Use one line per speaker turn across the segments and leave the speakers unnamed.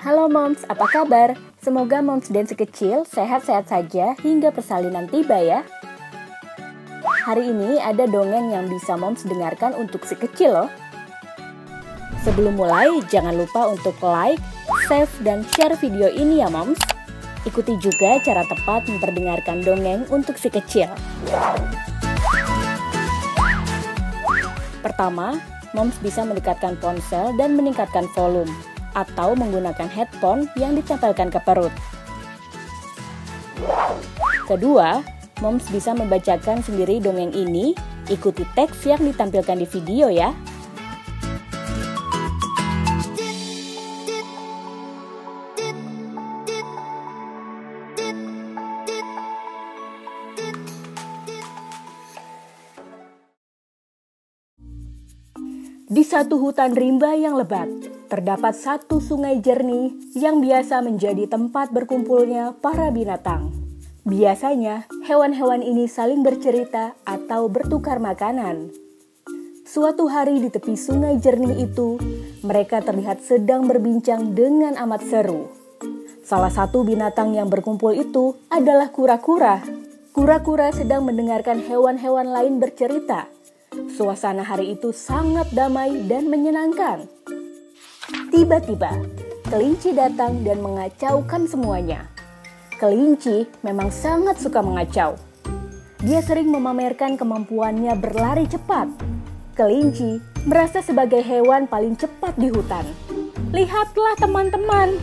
Halo Moms, apa kabar? Semoga Moms dan si kecil sehat-sehat saja hingga persalinan tiba ya. Hari ini ada dongeng yang bisa Moms dengarkan untuk si kecil loh. Sebelum mulai, jangan lupa untuk like, save, dan share video ini ya Moms. Ikuti juga cara tepat memperdengarkan dongeng untuk si kecil. Pertama, Moms bisa mendekatkan ponsel dan meningkatkan volume, atau menggunakan headphone yang ditempelkan ke perut. Kedua, Moms bisa membacakan sendiri dongeng ini, ikuti teks yang ditampilkan di video ya. Di satu hutan rimba yang lebat, terdapat satu sungai jernih yang biasa menjadi tempat berkumpulnya para binatang. Biasanya, hewan-hewan ini saling bercerita atau bertukar makanan. Suatu hari di tepi sungai jernih itu, mereka terlihat sedang berbincang dengan amat seru. Salah satu binatang yang berkumpul itu adalah kura-kura. Kura-kura sedang mendengarkan hewan-hewan lain bercerita. Suasana hari itu sangat damai dan menyenangkan. Tiba-tiba, kelinci datang dan mengacaukan semuanya. Kelinci memang sangat suka mengacau. Dia sering memamerkan kemampuannya berlari cepat. Kelinci merasa sebagai hewan paling cepat di hutan. Lihatlah teman-teman,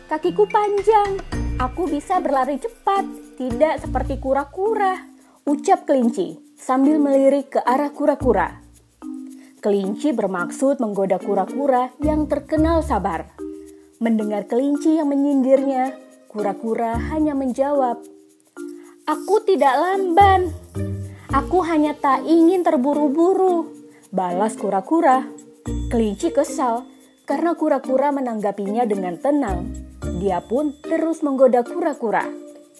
kakiku panjang. Aku bisa berlari cepat, tidak seperti kura-kura, ucap kelinci sambil melirik ke arah kura-kura. Kelinci bermaksud menggoda kura-kura yang terkenal sabar. Mendengar kelinci yang menyindirnya, kura-kura hanya menjawab, "Aku tidak lamban. Aku hanya tak ingin terburu-buru," balas kura-kura. Kelinci kesal karena kura-kura menanggapinya dengan tenang. Dia pun terus menggoda kura-kura.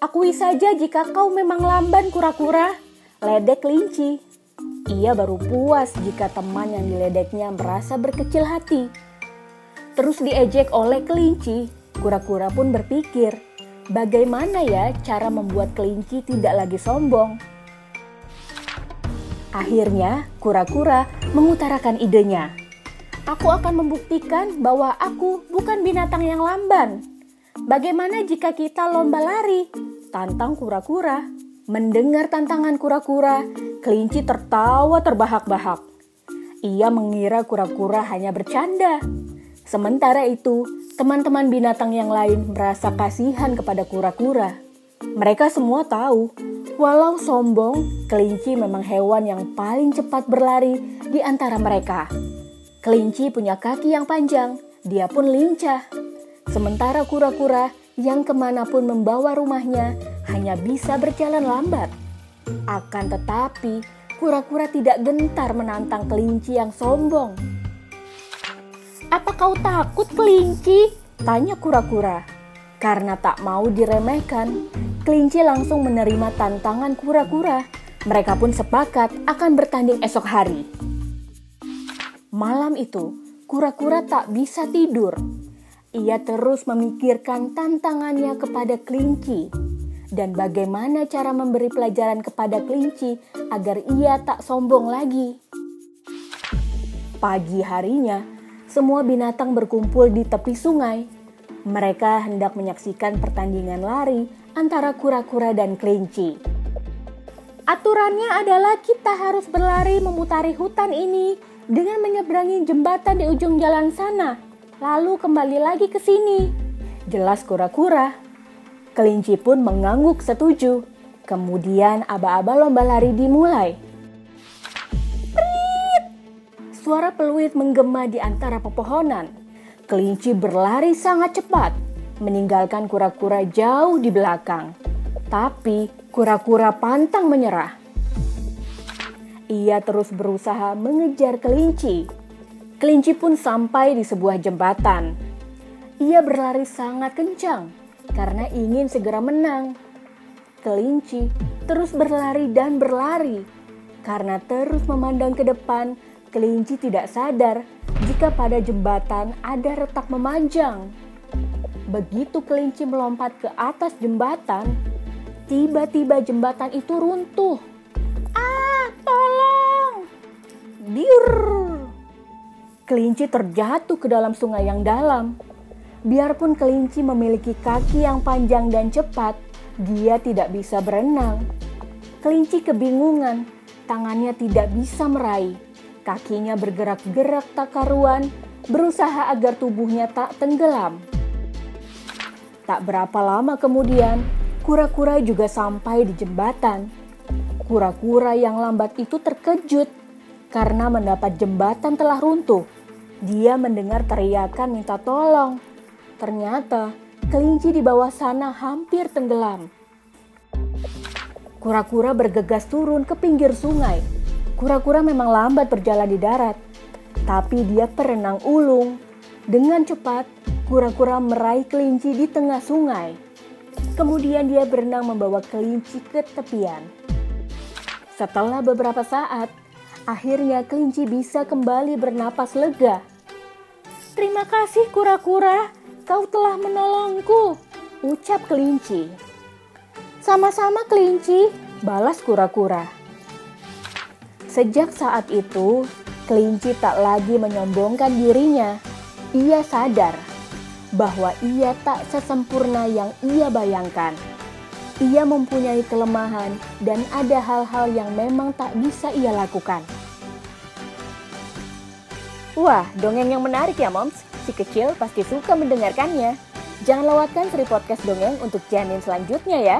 "Akui saja jika kau memang lamban, kura-kura," ledek kelinci. Ia baru puas jika teman yang diledeknya merasa berkecil hati. Terus diejek oleh kelinci, kura-kura pun berpikir, bagaimana ya cara membuat kelinci tidak lagi sombong? Akhirnya, kura-kura mengutarakan idenya. "Aku akan membuktikan bahwa aku bukan binatang yang lamban. Bagaimana jika kita lomba lari?" tantang kura-kura. Mendengar tantangan kura-kura, kelinci tertawa terbahak-bahak. Ia mengira kura-kura hanya bercanda. Sementara itu, teman-teman binatang yang lain merasa kasihan kepada kura-kura. Mereka semua tahu, walau sombong, kelinci memang hewan yang paling cepat berlari di antara mereka. Kelinci punya kaki yang panjang, dia pun lincah. Sementara kura-kura yang kemanapun membawa rumahnya hanya bisa berjalan lambat. Akan tetapi, kura-kura tidak gentar menantang kelinci yang sombong. "Apa kau takut, kelinci?" tanya kura-kura. Karena tak mau diremehkan, kelinci langsung menerima tantangan kura-kura. Mereka pun sepakat akan bertanding esok hari. Malam itu, kura-kura tak bisa tidur. Ia terus memikirkan tantangannya kepada kelinci dan bagaimana cara memberi pelajaran kepada kelinci agar ia tak sombong lagi. Pagi harinya, semua binatang berkumpul di tepi sungai. Mereka hendak menyaksikan pertandingan lari antara kura-kura dan kelinci. "Aturannya adalah kita harus berlari memutari hutan ini dengan menyeberangi jembatan di ujung jalan sana, lalu kembali lagi ke sini," jelas kura-kura. Kelinci pun mengangguk setuju. Kemudian aba-aba lomba lari dimulai. Prit! Suara peluit menggema di antara pepohonan. Kelinci berlari sangat cepat, meninggalkan kura-kura jauh di belakang. Tapi kura-kura pantang menyerah. Ia terus berusaha mengejar kelinci. Kelinci pun sampai di sebuah jembatan. Ia berlari sangat kencang karena ingin segera menang. Kelinci terus berlari dan berlari. Karena terus memandang ke depan, Kelinci tidak sadar jika pada jembatan ada retak memanjang. Begitu kelinci melompat ke atas jembatan, tiba-tiba jembatan itu runtuh. Ah, tolong! Biur! Kelinci terjatuh ke dalam sungai yang dalam. Biarpun kelinci memiliki kaki yang panjang dan cepat, dia tidak bisa berenang. Kelinci kebingungan, tangannya tidak bisa meraih. Kakinya bergerak-gerak tak karuan, berusaha agar tubuhnya tak tenggelam. Tak berapa lama kemudian, kura-kura juga sampai di jembatan. Kura-kura yang lambat itu terkejut karena mendapat jembatan telah runtuh. Dia mendengar teriakan minta tolong. Ternyata kelinci di bawah sana hampir tenggelam. Kura-kura bergegas turun ke pinggir sungai. Kura-kura memang lambat berjalan di darat, tapi dia perenang ulung. Dengan cepat, kura-kura meraih kelinci di tengah sungai. Kemudian dia berenang membawa kelinci ke tepian. Setelah beberapa saat, akhirnya kelinci bisa kembali bernapas lega. "Terima kasih kura-kura, kau telah menolongku," ucap kelinci. "Sama-sama kelinci," balas kura-kura. Sejak saat itu, kelinci tak lagi menyombongkan dirinya. Ia sadar bahwa ia tak sesempurna yang ia bayangkan. Ia mempunyai kelemahan dan ada hal-hal yang memang tak bisa ia lakukan. Wah, dongeng yang menarik ya Moms. Si kecil pasti suka mendengarkannya. Jangan lewatkan seri podcast dongeng untuk janin selanjutnya ya.